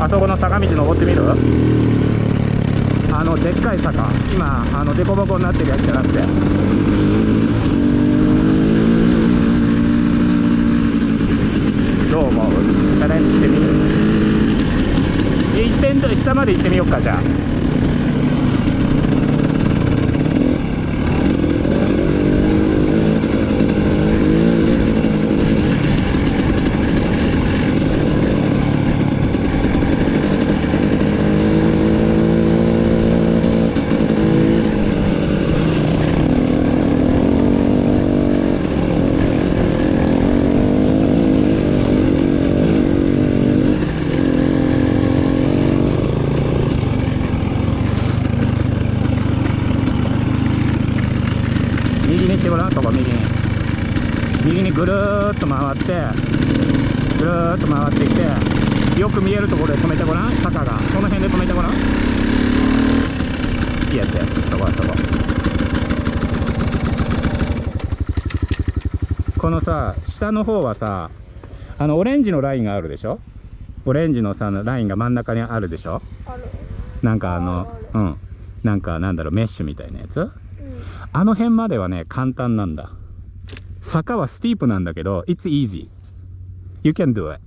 あそこの坂道登ってみる？でっかい坂、今デコボコになってるやつじゃなくて、どう思う？チャレンジしてみる？一遍と下まで行ってみようか。じゃあ右にぐるーっと回ってぐるーっと回ってきて、よく見えるところで止めてごらん。坂がこの辺で止めてごらん。イエスイエス、そこはそこ。このさ下の方はさオレンジのラインがあるでしょ。オレンジのさラインが真ん中にあるでしょ。なんかなんかなんだろう、メッシュみたいなやつ、あの辺まではね簡単なんだ。坂はスティープなんだけど It's easy. You can do it.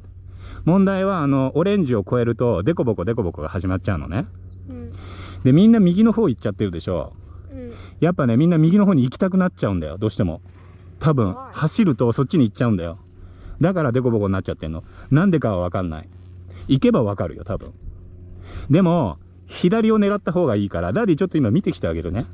問題はオレンジを越えるとデコボコデコボコが始まっちゃうのね、でみんな右の方行っちゃってるでしょ、やっぱねみんな右の方に行きたくなっちゃうんだよ、どうしても。多分走るとそっちに行っちゃうんだよ。だからデコボコになっちゃってんの。なんでかは分かんない。行けば分かるよ多分。でも左を狙った方がいいから、ダディちょっと今見てきてあげるね。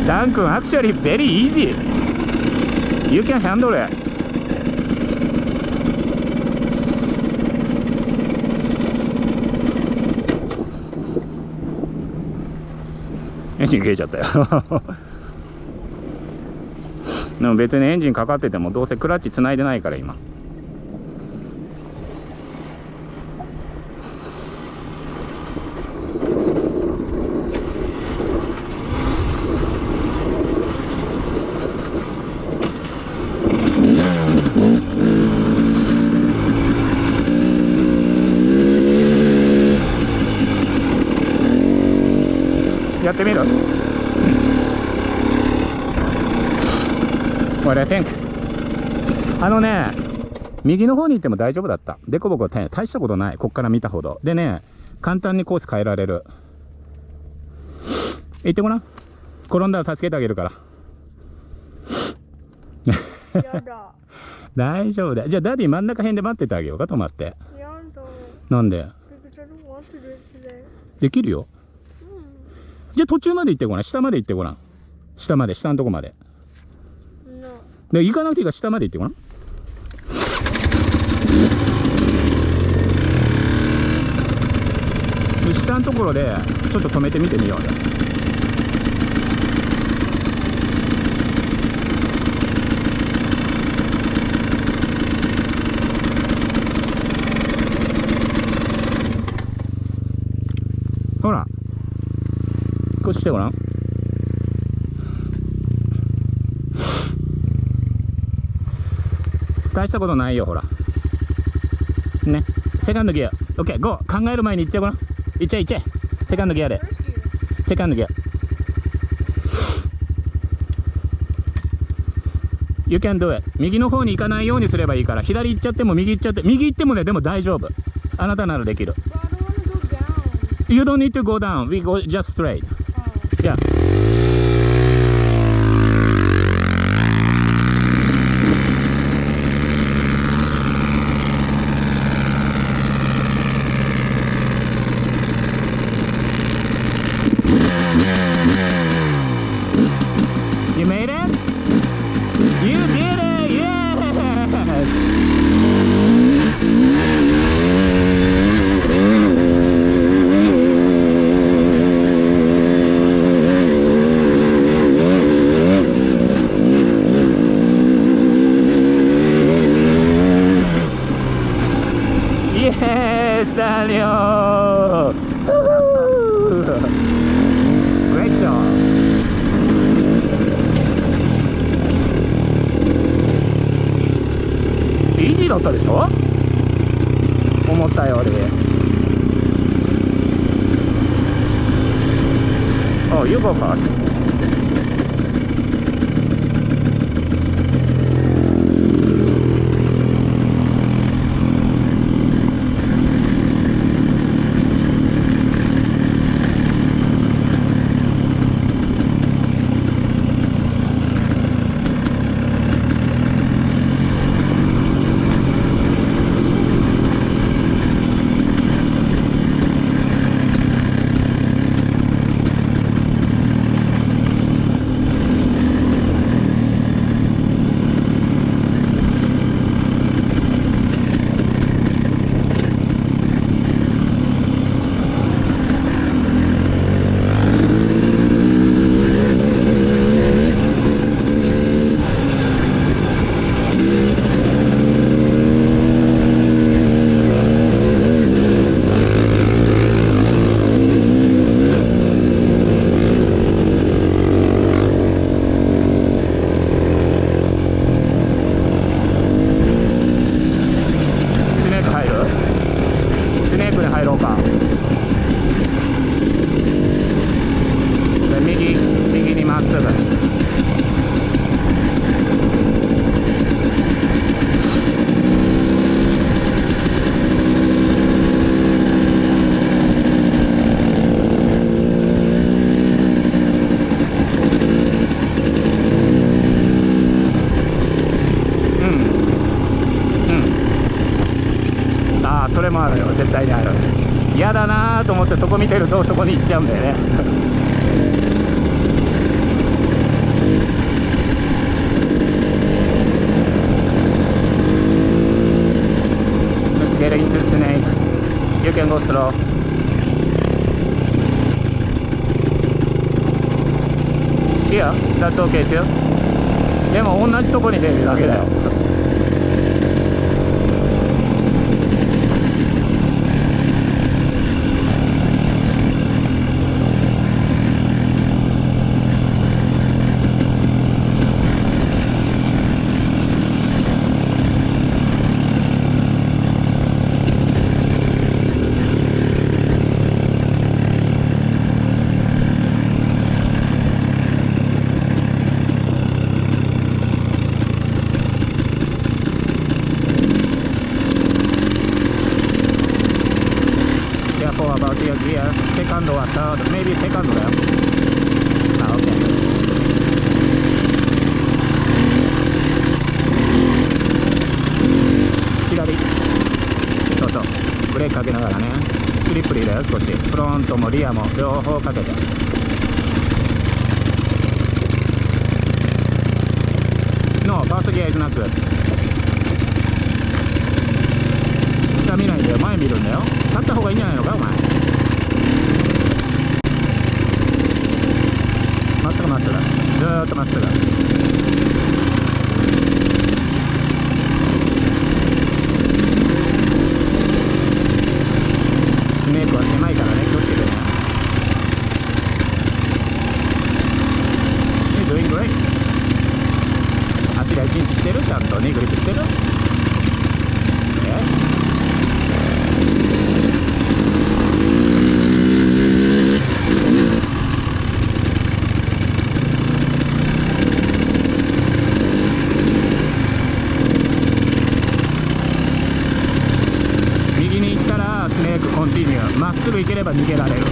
ダン君、actually very easy. You can handle it. エンジン切れちゃったよ。でも別にエンジンかかっててもどうせクラッチつないでないから今。やってみる？ What I think? 右の方に行っても大丈夫だった。デコボコ大したことない。こっから見たほど。でね、簡単にコース変えられる。行ってごらん。転んだら助けてあげるから。やだ。大丈夫だ。じゃあダディ真ん中辺で待っててあげようか、止まって。やだ。なんで？ Because I don't want to do it today. できるよ。じゃあ途中まで行ってごらん。下まで行ってごらん。下まで、下のとこまで。No. で行かなくていいから下まで行ってごらん。で下のところでちょっと止めてみてみようよ。ほら。少ししてごらん。大したことないよ、ほら。ね。セカンドギア。オッケー、ゴー。考える前に行ってごらん。行っちゃえ行っちゃえ。セカンドギアで。セカンドギア。You can do it. 右の方に行かないようにすればいいから、左行っちゃっても右行っちゃって、右行ってもね、でも大丈夫。あなたならできる。But I don't want to go down. You don't need to go down. We go just straight. Yeah. You made it? You did it! Yes! Daniel! Great job! イージーだったでしょ、思ったより。Oh, you go first.嫌だなと思ってそこ見てるとそこに行っちゃうんだよね。Let's get into snake. You can go slow. Yeah, that's okay too. でも同じとこに出るだけだよ。About your gear, second or third, maybe second だよ。あ、OK。左。そうそう。ブレーキかけながらね。スリップリーだよ、少し。フロントもリアも両方かけて。No, first gear is not good。下見ないんだよ、前見るんだよ。立った方がいいんじゃないのかお前。まっすぐまっすぐ、ずーっとまっすぐ。スネークは狭いからね、気をつけてね。You're doing great。足が1日してる、ちゃんと2グリップしてる。まっすぐ行ければ逃げられる。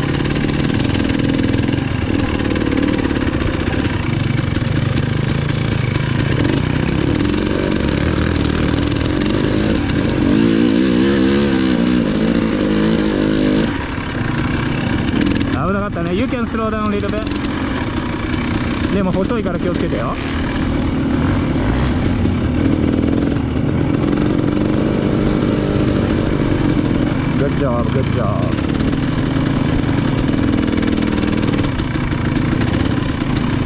危なかったね。You can slow down a little bit。でも細いから気をつけてよ。Good job, good job。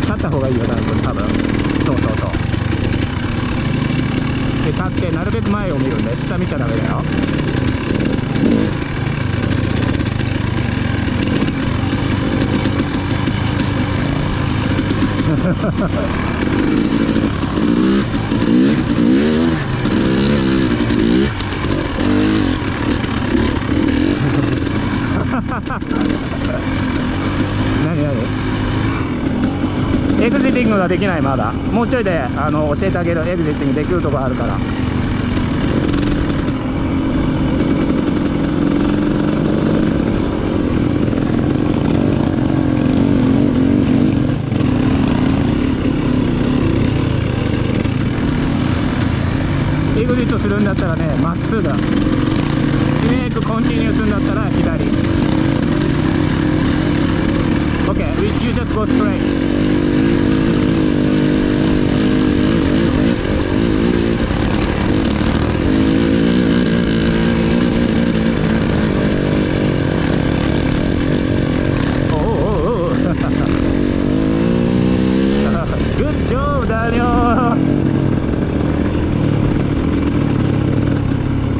立った方がいいよ、多分。そうそうそう。で、立ってなるべく前を見るんで、下見ちゃダメだよ。何エグジティングができない。まだもうちょいで教えてあげる。エグジティングできるとこあるから。エグジットするんだったらね、まっすぐ。ブレークコンティニューするんだったら左。Okay, you just go straight. Oh, good job, Daniel.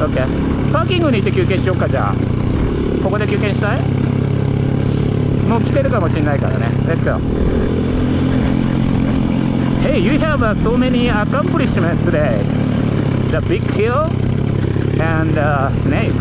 Okay. パーキングに行って休憩しようか。じゃあここで休憩したい？もう来てるかもしれないからね。Let's go. Hey, you have so many accomplishments today. The big hill and snake.